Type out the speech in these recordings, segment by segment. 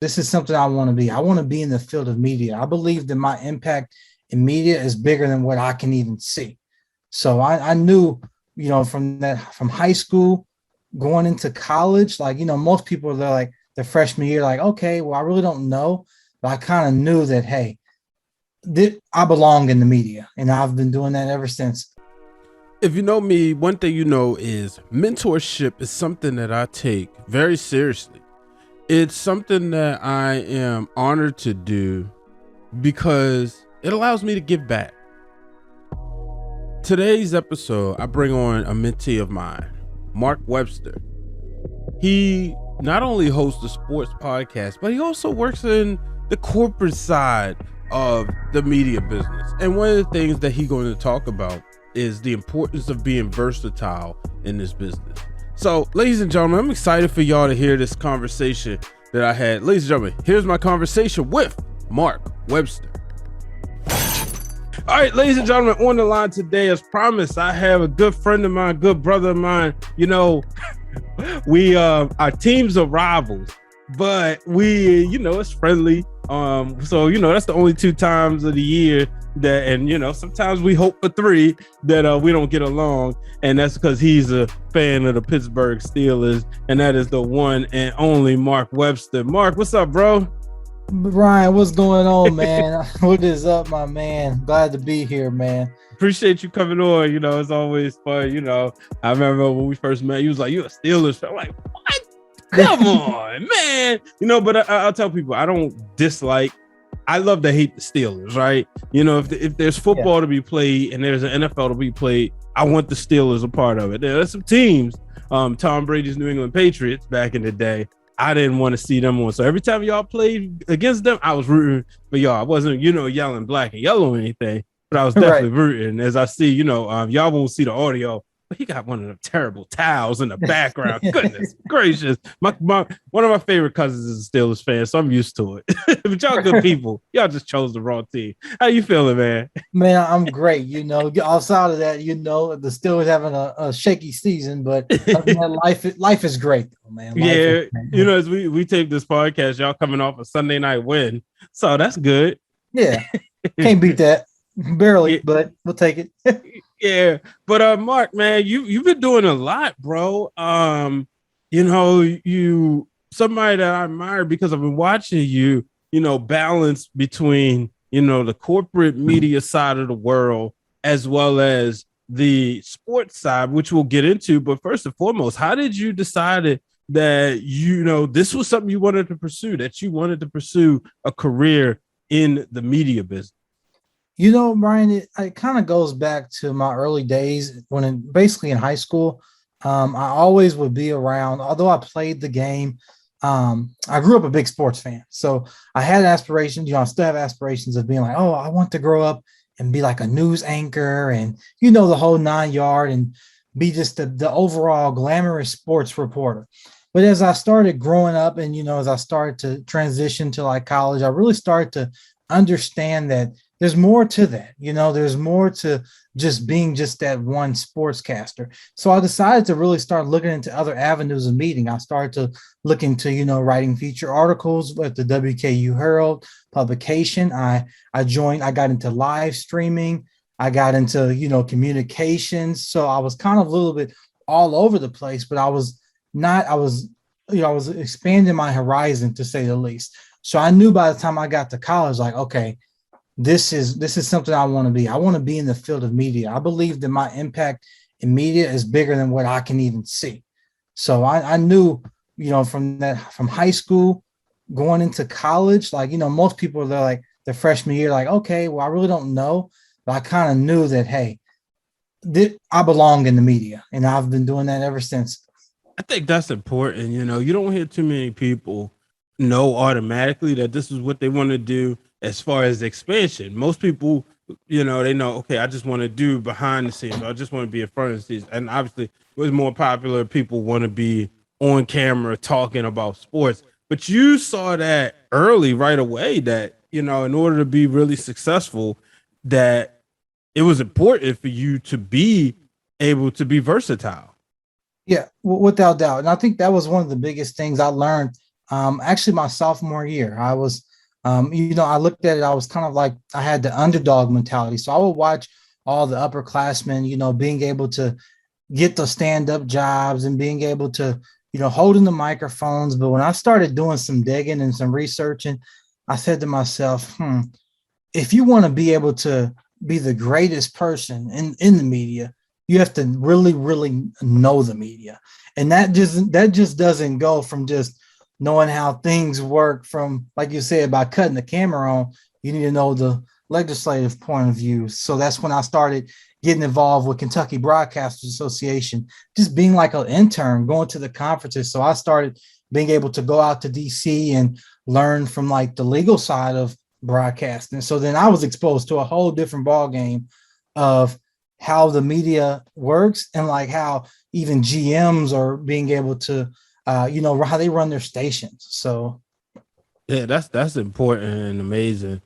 this is something I want to be. I want to be in the field of media. I believe that my impact in media is bigger than what I can even see. So I knew, from high school going into college, like, most people, they're like the freshman year, like, okay, well, I really don't know. But I kind of knew that, hey, I belong in the media. And I've been doing that ever since. If you know me, one thing you know is mentorship is something that I take very seriously. It's something that I am honored to do because it allows me to give back. Today's episode, I bring on a mentee of mine, Mark Webster. He not only hosts a sports podcast, but he also works in the corporate side of the media business. And one of the things that he's going to talk about is the importance of being versatile in this business. So, ladies and gentlemen, I'm excited for y'all to hear this conversation that I had. Ladies and gentlemen, here's my conversation with Mark Webster. All right, ladies and gentlemen, on the line today, as promised, I have a good friend of mine, good brother of mine. We our teams are rivals, but it's friendly. So that's the only 2 times of the year that, and sometimes we hope for 3 that we don't get along, and that's because he's a fan of the Pittsburgh Steelers, and that is the one and only Mark Webster. Mark, what's up, bro? Ryan, what's going on, man? What is up, my man? Glad to be here, man. Appreciate you coming on. It's always fun. I remember when we first met, you was like, "You a Steelers fan?" I'm like, what? Come on, man. But I'll tell people, I don't dislike. I love to hate the Steelers, right? If there's football to be played and there's an NFL to be played, I want the Steelers a part of it. There's some teams, Tom Brady's New England Patriots back in the day, I didn't want to see them on. So every time y'all played against them, I was rooting for y'all. I wasn't, yelling black and yellow or anything, but I was definitely rooting. As I see, y'all won't see the audio, but he got one of the terrible towels in the background. Goodness gracious. My one of my favorite cousins is a Steelers fan, so I'm used to it. But y'all good people. Y'all just chose the wrong team. How you feeling, man? Man, I'm great. Outside of that, the Steelers having a shaky season, but life is great, though, man. As we take this podcast, y'all coming off a Sunday night win, so that's good. Yeah, can't beat that. Barely, but we'll take it. Yeah, but Mark, man, you've been doing a lot, bro. You somebody that I admire because I've been watching you, balance between the corporate media side of the world as well as the sports side, which we'll get into. But first and foremost, how did you decide that this was something you wanted to pursue, that you wanted to pursue a career in the media business? Brian, it kind of goes back to my early days basically in high school. I always would be around, although I played the game. I grew up a big sports fan. So I had aspirations, I still have aspirations of being like, oh, I want to grow up and be like a news anchor and, the whole 9 yard and be just the overall glamorous sports reporter. But as I started growing up and, as I started to transition to like college, I really started to understand that there's more to that, there's more to just being just that one sportscaster. So I decided to really start looking into other avenues of media. I started to look into, writing feature articles with the WKU Herald publication. I got into live streaming. I got into, communications. So I was kind of a little bit all over the place, but I was expanding my horizon, to say the least. So I knew by the time I got to college, like, okay, this is something I want to be. I want to be in the field of media. I believe that my impact in media is bigger than what I can even see. So I knew, from high school going into college, like, most people, they're like the freshman year, like, okay, well, I really don't know. But I kind of knew that, hey, I belong in the media, and I've been doing that ever since. I think that's important. You don't hear too many people know automatically that this is what they want to do. As far as expansion, most people, they know, okay, I just want to do behind the scenes. I just want to be in front of the scenes. And obviously, it was more popular. People want to be on camera talking about sports. But you saw that early, right away, that, in order to be really successful, that it was important for you to be able to be versatile. Yeah, without doubt. And I think that was one of the biggest things I learned Actually, my sophomore year, I was, I looked at it. I was kind of like I had the underdog mentality, so I would watch all the upperclassmen, being able to get the stand up jobs and being able to, holding the microphones. But when I started doing some digging and some researching, I said to myself, if you want to be able to be the greatest person in the media, you have to really, really know the media. And that just doesn't go from just knowing how things work from, like you said, by cutting the camera on. You need to know the legislative point of view. So that's when I started getting involved with Kentucky Broadcasters Association, just being like an intern, going to the conferences. So I started being able to go out to DC and learn from like the legal side of broadcasting. So then I was exposed to a whole different ball game of how the media works and like how even GMs are being able to, how they run their stations. So Yeah, that's important and amazing.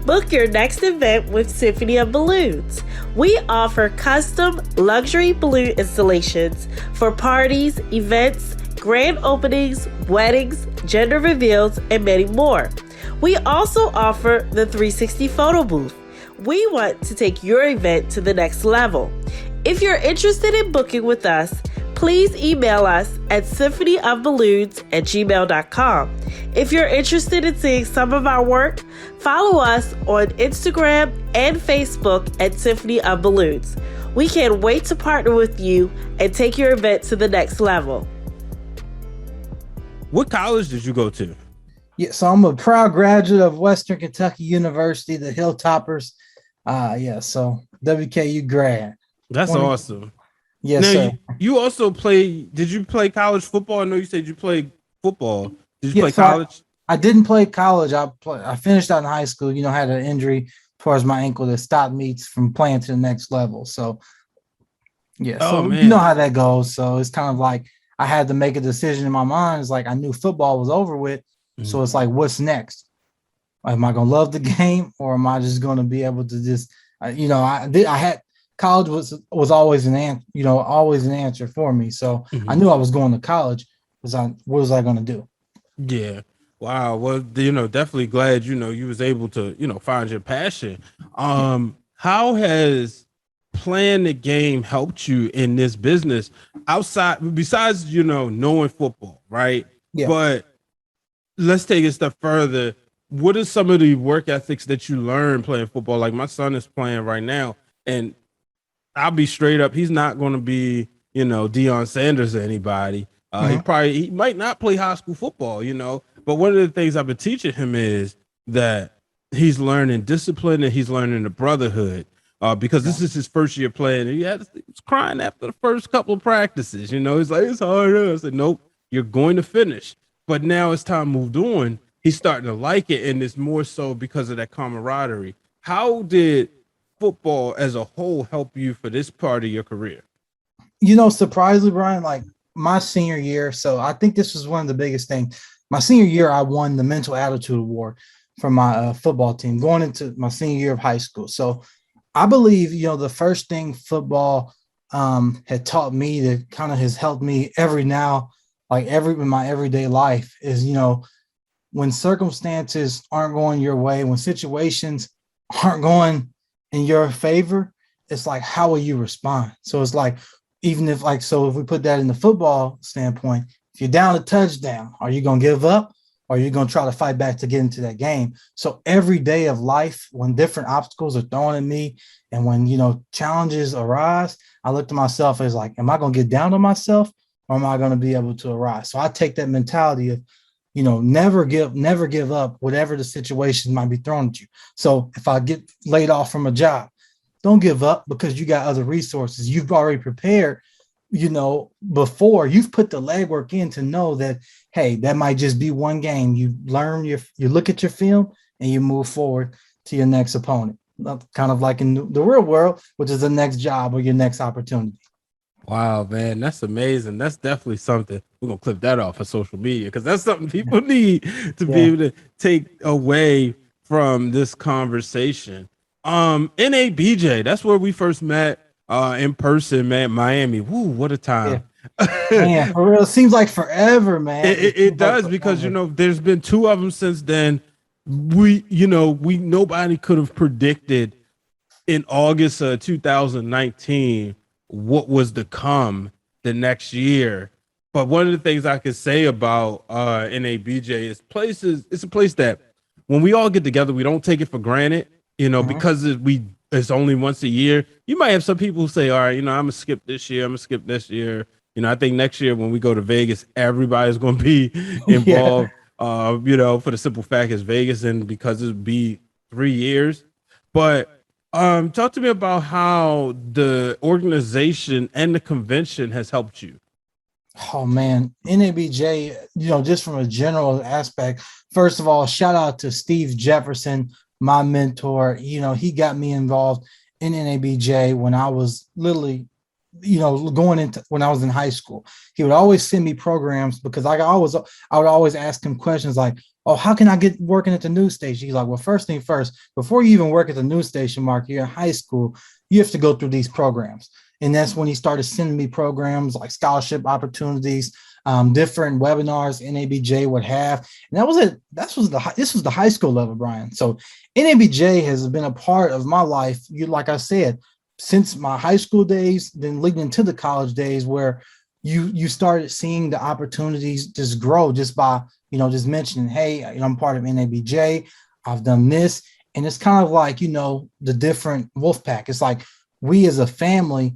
Book your next event with Symphony of Balloons. We offer custom luxury balloon installations for parties, events, grand openings, weddings, gender reveals, and many more. We also offer the 360 photo booth. We want to take your event to the next level. If you're interested in booking with us, please email us at symphonyofballoons@gmail.com. If you're interested in seeing some of our work, follow us on Instagram and Facebook at Symphony of Balloons. We can't wait to partner with you and take your event to the next level. What college did you go to? yeah, so I'm a proud graduate of Western Kentucky University, the Hilltoppers. So WKU grad. That's 20 awesome. Yes, Now sir. you also play. Did you play college football? I know you said you played football. Did you Yeah, play so college? I didn't play college. I finished out in high school. Had an injury towards my ankle that stopped me from playing to the next level. So yeah, Oh so you know man. how that goes. So it's kind of like I had to make a decision in my mind. It's like I knew football was over with. So Mhm. it's like, what's next? Am I gonna love the game, or am I just gonna be able to just, I had college was always always an answer for me. So I Mhm. knew I was going to college. What was I gonna do? Yeah. Wow. Well, definitely glad you was able to find your passion. Yeah, How has playing the game helped you in this business outside besides knowing football, right? yeah. But let's take it a step further. What are some of the work ethics that you learn playing football? Like my son is playing right now, and I'll be straight up. He's not going to be, Deion Sanders or anybody. Mhm. He might not play high school football, But one of the things I've been teaching him is that he's learning discipline and he's learning the brotherhood. Because Yeah. this is his first year playing. And he was crying after the first couple of practices. He's like, it's hard. I said, nope, you're going to finish. But now as time moved on, he's starting to like it, and it's more so because of that camaraderie. How did football as a whole help you for this part of your career? Surprisingly, Brian, like my senior year. So I think this was one of the biggest things. My senior year, I won the mental attitude award for my football team going into my senior year of high school. So I believe, the first thing football had taught me that kind of has helped me every now, like every in my everyday life is, when circumstances aren't going your way, when situations aren't going in your favor, it's like, how will you respond? So it's like, even if like, so if we put that in the football standpoint, if you're down a touchdown, are you going to give up? Or are you going to try to fight back to get into that game? So every day of life, when different obstacles are thrown at me and when, challenges arise, I look to myself as like, am I going to get down on myself or am I going to be able to arise? So I take that mentality of, never give up, whatever the situation might be thrown at you. So if I get laid off from a job, don't give up because you got other resources. You've already prepared, before you've put the legwork in to know that, hey, that might just be one game. You learn you look at your film and you move forward to your next opponent. Kind of like in the real world, which is the next job or your next opportunity. Wow, man, that's amazing. That's definitely something. We're gonna clip that off of social media because that's something people need to be Yeah. able to take away from this conversation. NABJ, that's where we first met in person, man. Miami. Woo, what a Yeah. time. Man, for real, it seems like forever, man. It does, because there's been two of them since then. Nobody could have predicted in August of 2019 what was to come the next year. But one of the things I could say about NABJ is it's a place that when we all get together, we don't take it for granted, because it's only once a year. You might have some people who say, all right, I'm gonna skip this year, I'm gonna skip this year. I think next year when we go to Vegas, everybody's gonna be involved. For the simple fact it's Vegas, and because it'll be 3 years. But talk to me about how the organization and the convention has helped you. Oh man, NABJ, just from a general aspect, first of all, shout out to Steve Jefferson, my mentor. He got me involved in NABJ when I was literally, going into when I was in high school. He would always send me programs because I would always ask him questions like, oh, how can I get working at the news station? He's like, well, first thing first, before you even work at the news station, Mark, you're in high school, you have to go through these programs. And that's when he started sending me programs like scholarship opportunities, different webinars NABJ would have. And that was it. This was the high school level, Brian. So NABJ has been a part of my life, like I said, since my high school days, then leading into the college days, where you started seeing the opportunities just grow just by, just mentioning, hey, I'm part of NABJ, I've done this. And it's kind of like, the different wolf pack. It's like we as a family,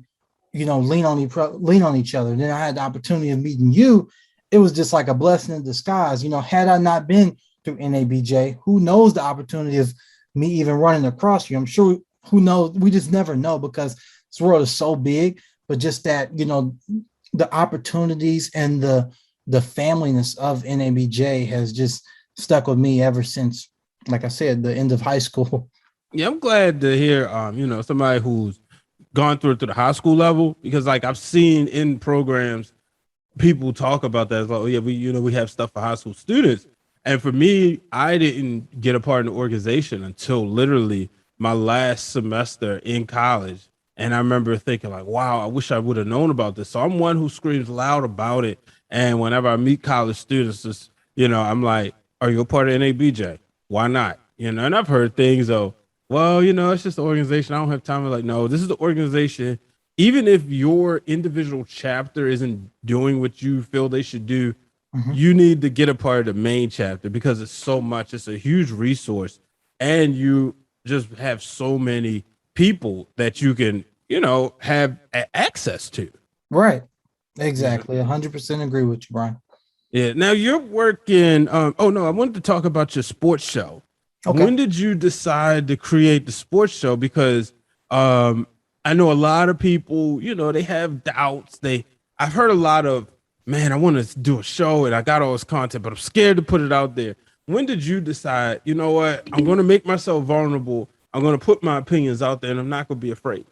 lean on each other. Then I had the opportunity of meeting you. It was just like a blessing in disguise. Had I not been through NABJ, who knows the opportunity of me even running across you? I'm sure, who knows? We just never know, because this world is so big. But just that, the opportunities and the familyness of NABJ has just stuck with me ever since, like I said, the end of high school. Yeah, I'm glad to hear, somebody who's gone through it to the high school level, because like I've seen in programs, people talk about that. It's like, oh yeah, we have stuff for high school students. And for me, I didn't get a part in the organization until literally my last semester in college. And I remember thinking like, wow, I wish I would have known about this. So I'm one who screams loud about it. And whenever I meet college students, I'm like, are you a part of NABJ? Why not? And I've heard things of, well, it's just the organization. I don't have time. I'm like, no, this is the organization. Even if your individual chapter isn't doing what you feel they should do, you need to get a part of the main chapter, because it's so much. It's a huge resource. And you just have so many people that you can, have access to. Right. Exactly. 100% agree with you, Brian. Yeah. Now you're working. I wanted to talk about your sports show. Okay. When did you decide to create the sports show? Because I know a lot of people, they have doubts. I've heard a lot of, man, I want to do a show and I got all this content, but I'm scared to put it out there. When did you decide, you know what, I'm going to make myself vulnerable. I'm going to put my opinions out there and I'm not going to be afraid.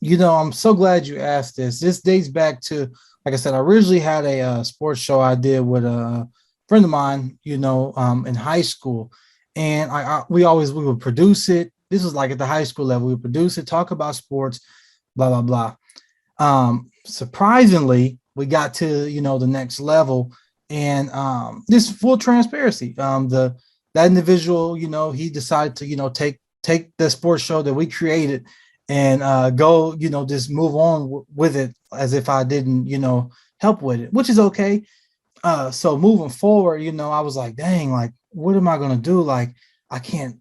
I'm so glad you asked this. This dates back to, like I said, I originally had a sports show I did with a friend of mine, in high school. And we would produce it. This was like at the high school level. We would produce it, talk about sports, blah, blah, blah. Surprisingly, we got to, the next level. And this full transparency. That individual, he decided to, take the sports show that we created and go, just move on with it as if I didn't, help with it, which is okay. So moving forward, I was like, dang, like, what am I going to do? Like, I can't,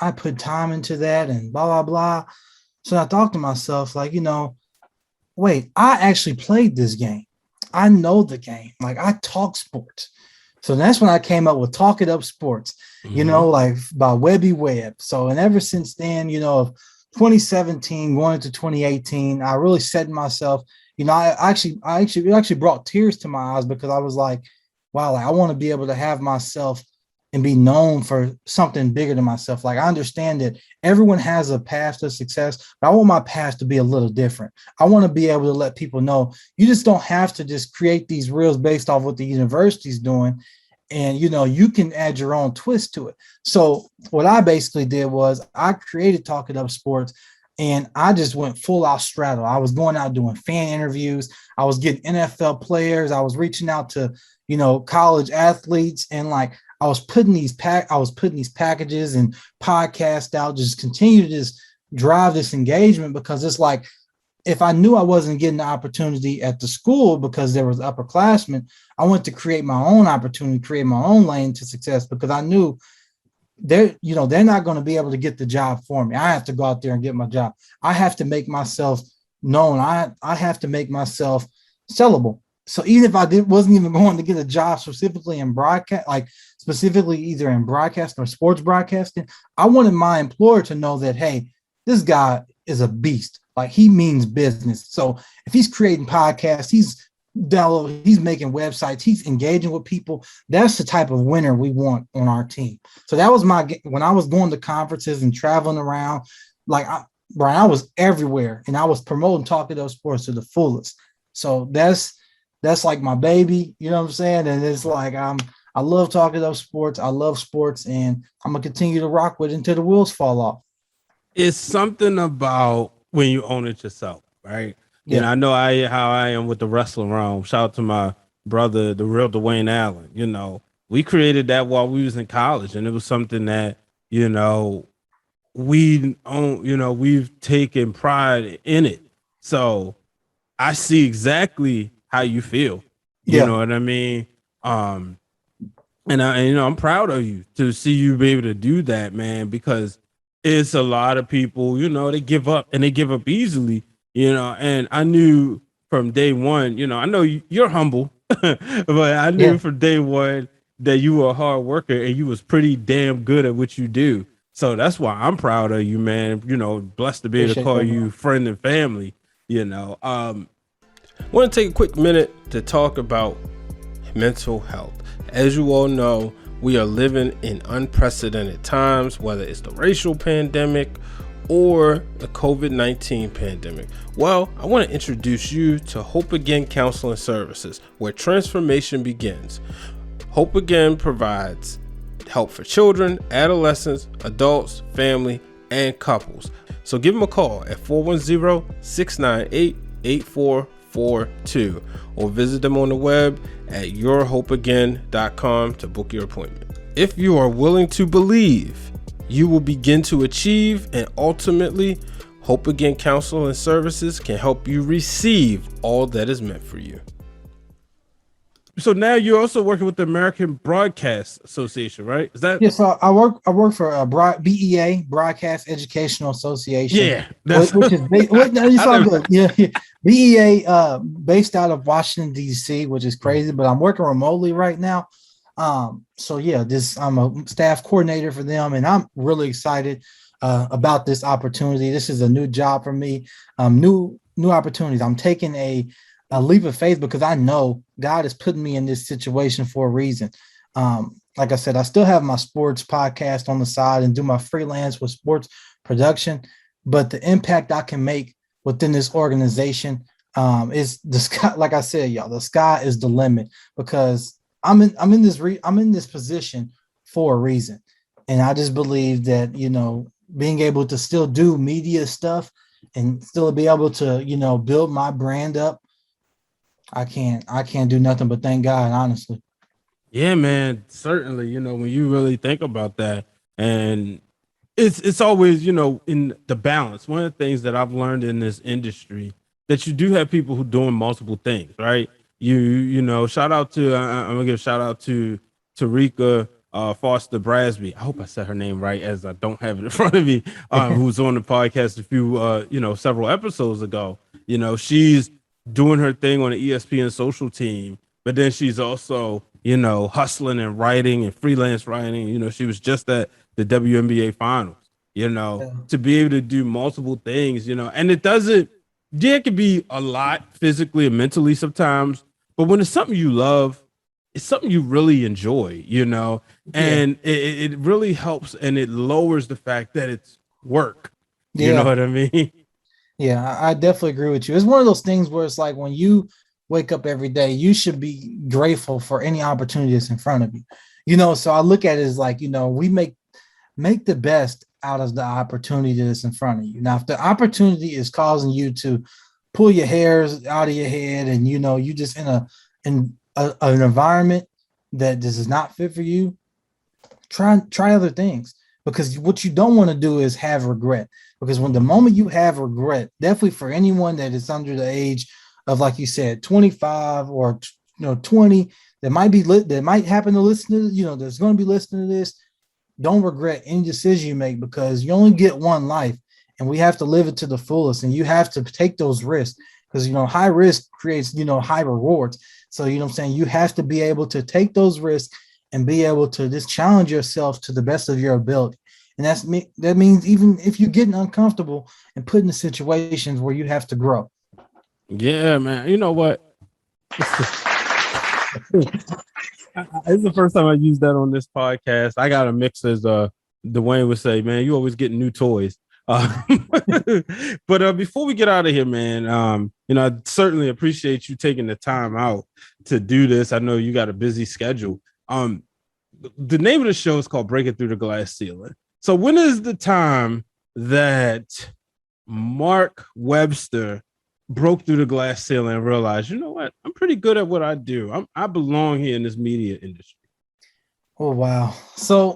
I put time into that and blah, blah, blah. So I thought to myself, like, wait, I actually played this game. I know the game. Like, I talk sports. So that's when I came up with Talk It Up Sports, like by Webby Webb. So, and ever since then, 2017 going into 2018, I really set myself, I actually brought tears to my eyes, because I was like, wow, like I want to be able to have myself and be known for something bigger than myself. Like, I understand that everyone has a path to success, but I want my path to be a little different. I want to be able to let people know you just don't have to just create these reels based off what the university's doing. And, you can add your own twist to it. So what I basically did was I created Talk It Up Sports. And I just went full out straddle. I was going out doing fan interviews. I was getting NFL players. I was reaching out to, college athletes, and like I was putting these packages and podcasts out, just continue to just drive this engagement, because it's like, if I knew I wasn't getting the opportunity at the school because there was upperclassmen, I wanted to create my own opportunity, create my own lane to success, because I knew they're not going to be able to get the job for me. I have to go out there and get my job. I have to make myself known. I have to make myself sellable. So even if I wasn't even going to get a job specifically in broadcast, like specifically either in broadcasting or sports broadcasting, I wanted my employer to know that, hey, this guy is a beast. Like, he means business. So if he's creating podcasts, he's making websites, he's engaging with people. That's the type of winner we want on our team. So that was when I was going to conferences and traveling around, like Brian, I was everywhere, and I was promoting Talking Those Sports to the fullest. So that's like my baby, you know what I'm saying? And it's like, I love Talking Those Sports. I love sports, and I'm gonna continue to rock with it until the wheels fall off. It's something about when you own it yourself, right? Yeah. And I know how I am with the wrestling realm. Shout out to my brother, the real Dwayne Allen. We created that while we was in college, and it was something that, we own, we've taken pride in it. So I see exactly how you feel. You know what I mean? And I'm proud of you to see you be able to do that, man, because it's a lot of people, they give up, and they give up easily, and I knew from day one, I know you're humble, but I knew from day one that you were a hard worker, and you was pretty damn good at what you do. So that's why I'm proud of you, man. Blessed to be able to call you friend and family, want to take a quick minute to talk about mental health. As you all know, we are living in unprecedented times, whether it's the racial pandemic or the COVID-19 pandemic. Well, I want to introduce you to Hope Again Counseling Services, where transformation begins. Hope Again provides help for children, adolescents, adults, family, and couples. So give them a call at 410-698-8442 or visit them on the web at yourhopeagain.com to book your appointment. If you are willing to believe, you will begin to achieve, and ultimately, Hope Again Counseling Services can help you receive all that is meant for you. So now you're also working with the American Broadcast Association, right? Is that? Yes. So I work for BEA, Broadcast Educational Association. Yeah, which is you saw good. Yeah. BEA, based out of Washington D.C., which is crazy, but I'm working remotely right now. So yeah, I'm a staff coordinator for them, and I'm really excited about this opportunity. This is a new job for me. New opportunities. I'm taking a leap of faith, because I know God is putting me in this situation for a reason. Like I said, I still have my sports podcast on the side and do my freelance with sports production, but the impact I can make within this organization is the sky. Like I said, y'all, the sky is the limit, because I'm in this position for a reason. And I just believe that, being able to still do media stuff and still be able to, build my brand up, I can't do nothing but thank God, honestly. Yeah, man, certainly, when you really think about that, and it's always, in the balance. One of the things that I've learned in this industry, that you do have people who doing multiple things, right? Shout out to, I'm gonna give a shout out to Tarika Foster Brasby. I hope I said her name right, as I don't have it in front of me, who's on the podcast a few, several episodes ago. She's doing her thing on the ESPN social team, but then she's also, hustling and writing and freelance writing. She was just at the WNBA finals, to be able to do multiple things, and it can be a lot physically and mentally sometimes, but when it's something you love, it's something you really enjoy, and it really helps, and it lowers the fact that it's work. You know what I mean? Yeah, I definitely agree with you. It's one of those things where it's like, when you wake up every day, you should be grateful for any opportunity that's in front of you. So I look at it as like, we make the best out of the opportunity that's in front of you. Now, if the opportunity is causing you to pull your hairs out of your head, and you just in an environment that this is not fit for you, try other things, because what you don't want to do is have regret. Because when the moment you have regret, definitely for anyone that is under the age of, like you said, 25 or 20, that might happen to listen to, there's going to be listening to this. Don't regret any decision you make, because you only get one life, and we have to live it to the fullest. And you have to take those risks, because high risk creates high rewards. So what I'm saying, you have to be able to take those risks and be able to just challenge yourself to the best of your ability. And that means even if you're getting uncomfortable and put in situations where you have to grow. Yeah, man. You know what? It's the first time I used that on this podcast. I got a mix, as Dwayne would say, man, you always getting new toys. But before we get out of here, man, I certainly appreciate you taking the time out to do this. I know you got a busy schedule. The name of the show is called Breaking Through the Glass Ceiling. So when is the time that Mark Webster broke through the glass ceiling and realized, you know what, I'm pretty good at what I do. I belong here in this media industry? Oh, wow. So,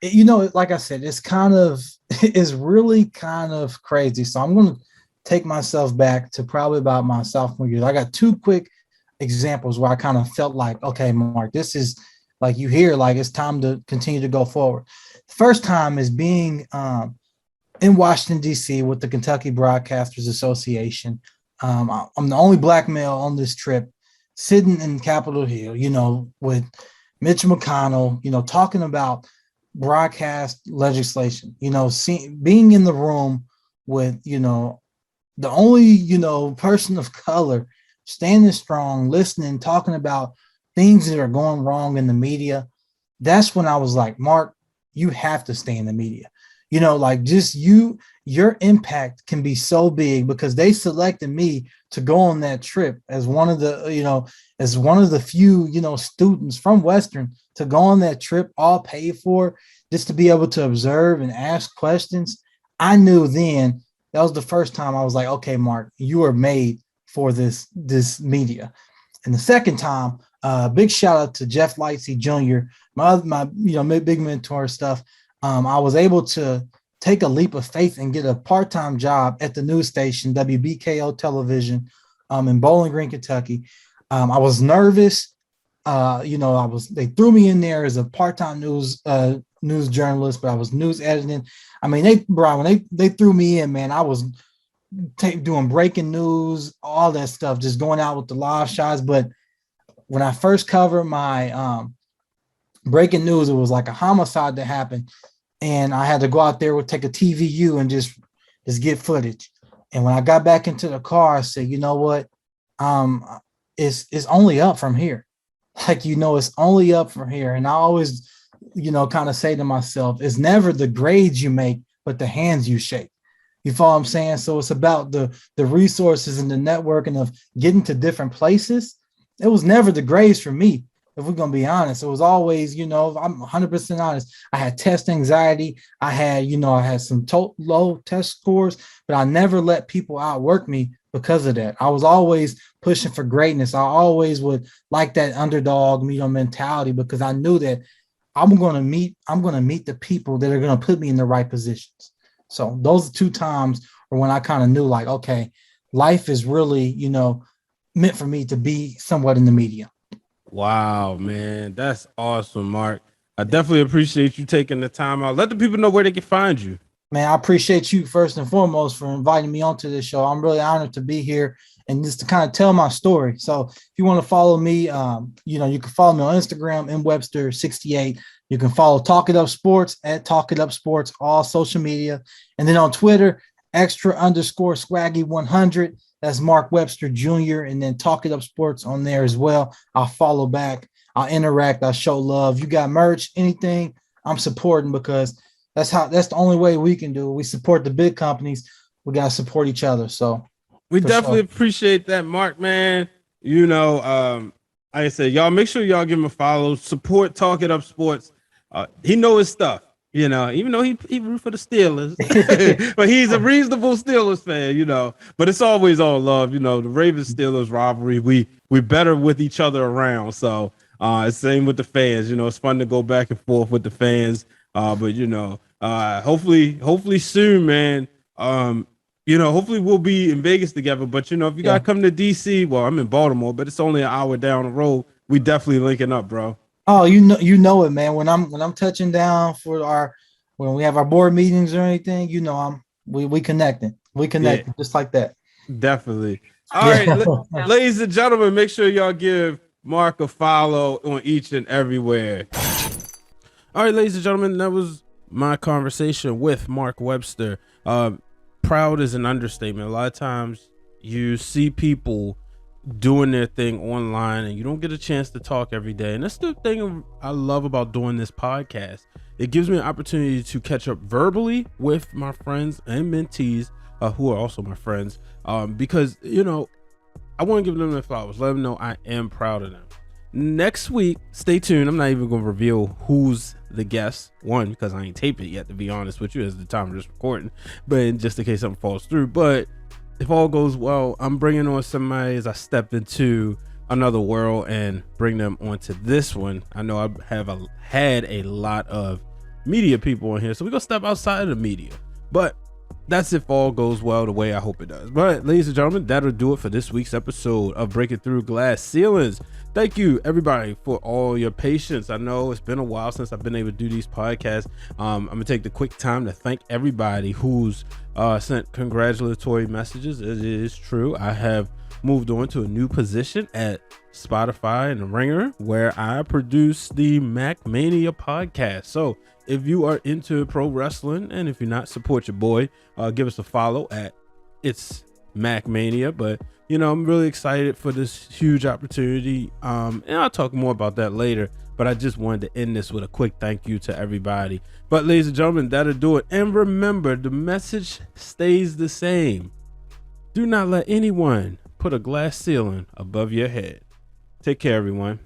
like I said, it's really kind of crazy. So I'm going to take myself back to probably about my sophomore year. I got two quick examples where I kind of felt like, okay, Mark, this is like, you hear like it's time to continue to go forward. The first time is being in Washington, D.C. with the Kentucky Broadcasters Association. I'm the only black male on this trip, sitting in Capitol Hill, with Mitch McConnell, talking about broadcast legislation, being in the room with, the only, person of color standing strong, listening, talking about things that are going wrong in the media. That's when I was like, Mark, you have to stay in the media. Like just your impact can be so big, because they selected me to go on that trip as one of the few, students from Western to go on that trip, all paid for, just to be able to observe and ask questions. I knew then that was the first time I was like, okay, Mark, you are made for this media. And the second time, big shout out to Jeff Lightsey Jr., my big mentor stuff. I was able to take a leap of faith and get a part-time job at the news station, WBKO television, in Bowling Green, Kentucky. I was nervous. They threw me in there as a part-time news journalist, but I was news editing. I mean, when they threw me in, man, I was doing breaking news, all that stuff, just going out with the live shots. But when I first covered my breaking news, it was like a homicide that happened, and I had to go out there take a TVU and just get footage. And when I got back into the car, I said, you know what, it's only up from here. Like, it's only up from here. And I always, kind of say to myself, it's never the grades you make, but the hands you shake. You follow what I'm saying? So it's about the resources and the networking of getting to different places. It was never the grades for me. If we're going to be honest, it was always, I'm 100% honest. I had test anxiety. I had some low test scores, but I never let people outwork me because of that. I was always pushing for greatness. I always would like that underdog, mentality, because I knew that I'm going to meet the people that are going to put me in the right positions. So those two times are when I kind of knew, like, okay, life is really, meant for me to be somewhat in the media. Wow, man. That's awesome, Mark. I definitely appreciate you taking the time out. Let the people know where they can find you. Man, I appreciate you first and foremost for inviting me onto this show. I'm really honored to be here and just to kind of tell my story. So if you want to follow me, you can follow me on Instagram, mwebster68. You can follow Talk It Up Sports at Talk It Up Sports, all social media. And then on Twitter, extra_swaggy100. That's Mark Webster Jr. And then Talk It Up Sports on there as well. I'll follow back. I'll interact. I'll show love. You got merch, anything, I'm supporting, because that's the only way we can do it. We support the big companies. We got to support each other. So we definitely appreciate that, Mark, man. Like I said, y'all make sure y'all give him a follow. Support Talk It Up Sports. He know his stuff. You know, even though he root for the Steelers, but he's a reasonable Steelers fan, you know. But it's always all love, you know. The Ravens Steelers rivalry, we better with each other around. So it's same with the fans, you know. It's fun to go back and forth with the fans. But you know, hopefully soon, man. You know, hopefully we'll be in Vegas together. But you know, if you gotta come to DC, well, I'm in Baltimore, but it's only an hour down the road. We definitely linking up, bro. Oh, you know it, man. When I'm touching down for when we have our board meetings or anything, you know we connecting. We connecting just like that. Definitely. All right, ladies and gentlemen, make sure y'all give Mark a follow on each and everywhere. All right, ladies and gentlemen, that was my conversation with Mark Webster. Proud is an understatement. A lot of times you see people doing their thing online and you don't get a chance to talk every day, and that's the thing I love about doing this podcast. It gives me an opportunity to catch up verbally with my friends and mentees who are also my friends, because you know I want to give them their flowers, let them know I am proud of them. Next week, stay tuned. I'm not even going to reveal who's the guest, one, because I ain't taped it yet, to be honest with you, as the time of this recording, but just in case something falls through. But if all goes well, I'm bringing on somebody as I step into another world and bring them onto this one. I know I have had a lot of media people on here, so we're gonna step outside of the media, but that's if all goes well the way I hope it does. But ladies and gentlemen, that'll do it for this week's episode of Breaking Through Glass Ceilings. Thank you everybody for all your patience. I know it's been a while since I've been able to do these podcasts. I'm gonna take the quick time to thank everybody who's sent congratulatory messages. It is true, I have moved on to a new position at Spotify and the Ringer, where I produce the Mac Mania podcast. So if you are into pro wrestling, and if you're not, support your boy, give us a follow at It's Mac Mania. But you know, I'm really excited for this huge opportunity, and I'll talk more about that later. But I just wanted to end this with a quick thank you to everybody. But ladies and gentlemen, that'll do it. And remember, the message stays the same. Do not let anyone put a glass ceiling above your head. Take care, everyone.